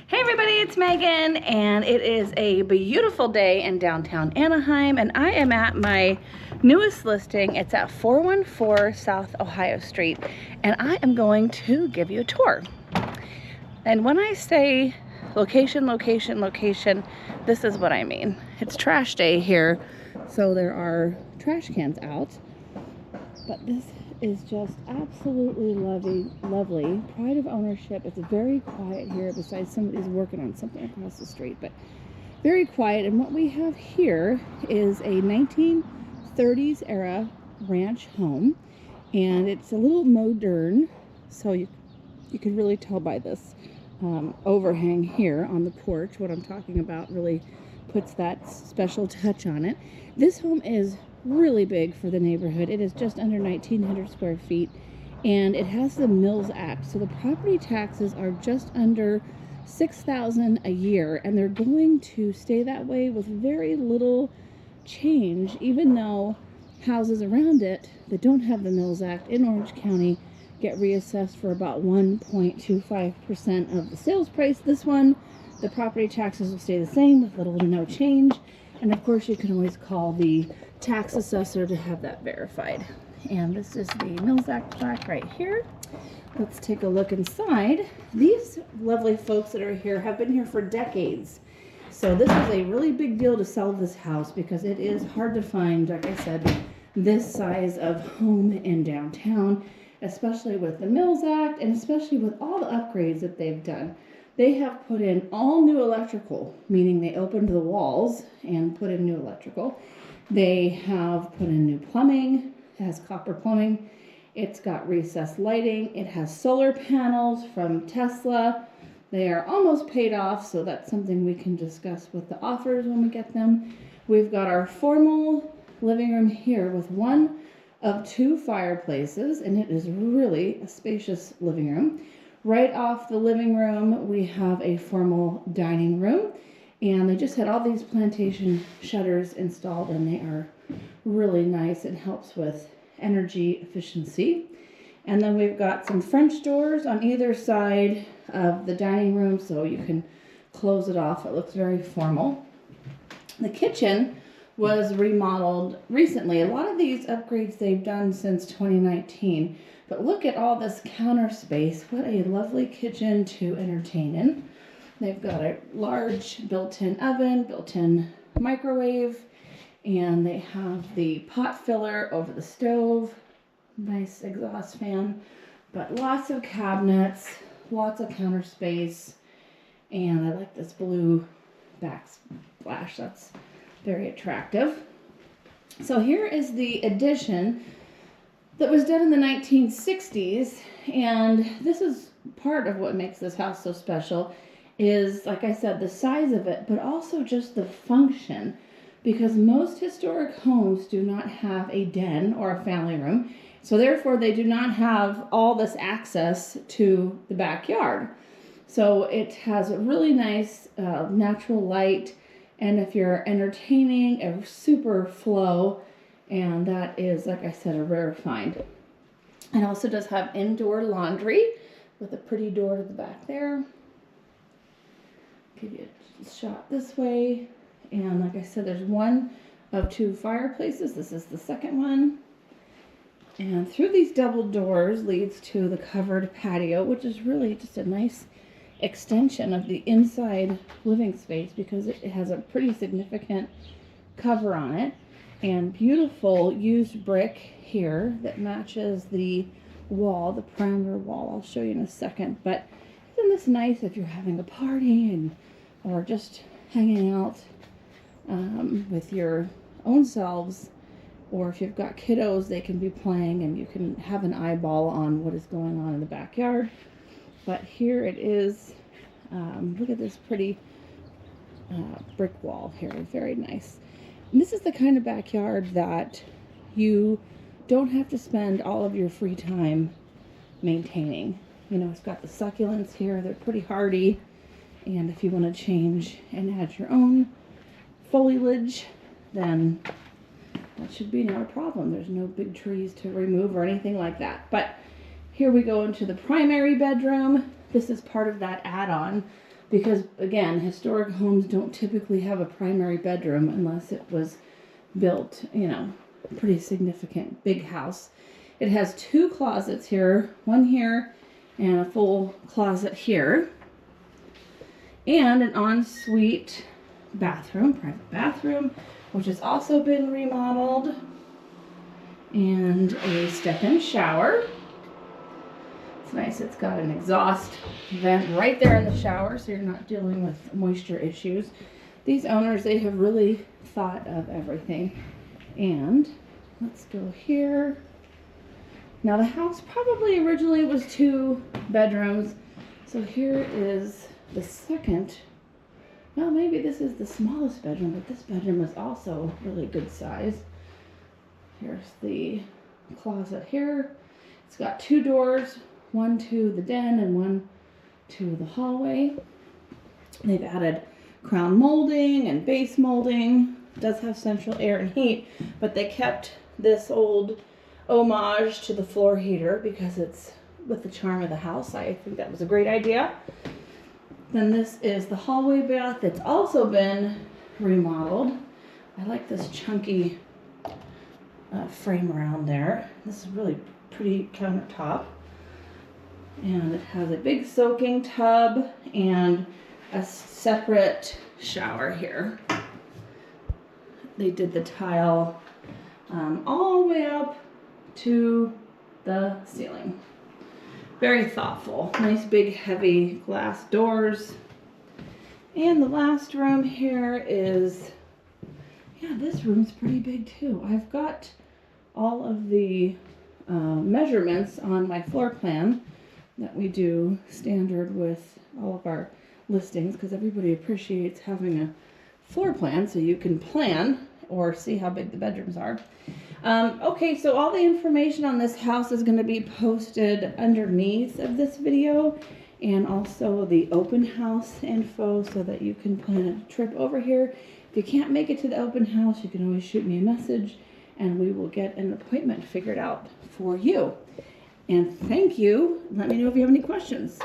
Hey everybody, it's Megan, and it is a beautiful day in downtown Anaheim, and I am at my newest listing. It's at 414 South Ohio Street, and I am going to give you a tour. And when I say location, location, location, this is what I mean. It's trash day here, so there are trash cans out, but this is just absolutely lovely. Pride of ownership. It's very quiet here, besides somebody's working on something across the street, but very quiet. And what we have here is a 1930s era ranch home, and it's a little modern, so you can really tell by this overhang here on the porch. What I'm talking about really puts that special touch on it. This home is really big for the neighborhood. It is just under 1,900 square feet, and it has the Mills Act, so the property taxes are just under $6,000 a year, and they're going to stay that way with very little change, even though houses around it that don't have the Mills Act in Orange County get reassessed for about 1.25% of the sales price. This one, the property taxes will stay the same with little to no change, and of course you can always call the tax assessor to have that verified. And this is the Mills Act plaque right here. Let's take a look inside. These lovely folks that are here have been here for decades, so this is a really big deal to sell this house because it is hard to find, like I said, this size of home in downtown, especially with the Mills Act and especially with all the upgrades that they've done. They have put in all new electrical, meaning they opened the walls and put in new electrical. They have put in new plumbing. It has copper plumbing. It's got recessed lighting. It has solar panels from Tesla. They are almost paid off, so that's something we can discuss with the offers when we get them. We've got our formal living room here with one of two fireplaces, and it is really a spacious living room. Right off the living room, we have a formal dining room. And they just had all these plantation shutters installed, and they are really nice. It helps with energy efficiency. And then we've got some French doors on either side of the dining room, so you can close it off. It looks very formal. The kitchen was remodeled recently. A lot of these upgrades they've done since 2019. But look at all this counter space. What a lovely kitchen to entertain in. They've got a large built-in oven, built-in microwave, and they have the pot filler over the stove. Nice exhaust fan, but lots of cabinets, lots of counter space, and I like this blue backsplash. That's very attractive. So here is the addition that was done in the 1960s, and this is part of what makes this house so special. Is, like I said, the size of it, but also just the function, because most historic homes do not have a den or a family room, so therefore they do not have all this access to the backyard. So it has a really nice natural light, and if you're entertaining, a super flow, and that is, like I said, a rare find. It also does have indoor laundry with a pretty door to the back there. Give you a shot this way, and like I said, there's one of two fireplaces. This is the second one, and through these double doors leads to the covered patio, which is really just a nice extension of the inside living space because it has a pretty significant cover on it, and beautiful used brick here that matches the wall, the perimeter wall. I'll show you in a second, but isn't this nice if you're having a party or just hanging out with your own selves, or if you've got kiddos, they can be playing and you can have an eyeball on what is going on in the backyard. But here it is. Look at this pretty brick wall here. Very nice. And this is the kind of backyard that you don't have to spend all of your free time maintaining. You know, it's got the succulents here. They're pretty hardy. And if you want to change and add your own foliage, then that should be not a problem. There's no big trees to remove or anything like that. But here we go into the primary bedroom. This is part of that add-on because again, historic homes don't typically have a primary bedroom unless it was built, you know, pretty significant big house. It has 2 closets here, one here and a full closet here, and an ensuite bathroom, private bathroom, which has also been remodeled, and a step-in shower. It's nice. It's got an exhaust vent right there in the shower, so you're not dealing with moisture issues. These owners, they have really thought of everything. And let's go here. Now the house probably originally was 2 bedrooms. So here is the second. Well, maybe this is the smallest bedroom, but this bedroom is also really good size. Here's the closet here. It's got 2 doors, one to the den and one to the hallway. They've added crown molding and base molding. It does have central air and heat, but they kept this old homage to the floor heater because it's with the charm of the house. I think that was a great idea. Then this is the hallway bath that's also been remodeled. I like this chunky frame around there. This is really pretty countertop. And it has a big soaking tub and a separate shower here. They did the tile all the way up to the ceiling. Very thoughtful. Nice big heavy glass doors. And the last room here is, yeah, this room's pretty big too. I've got all of the measurements on my floor plan that we do standard with all of our listings, because everybody appreciates having a floor plan so you can plan or see how big the bedrooms are. Okay, so all the information on this house is going to be posted underneath of this video, and also the open house info so that you can plan a trip over here. If you can't make it to the open house, you can always shoot me a message and we will get an appointment figured out for you. And thank you. Let me know if you have any questions.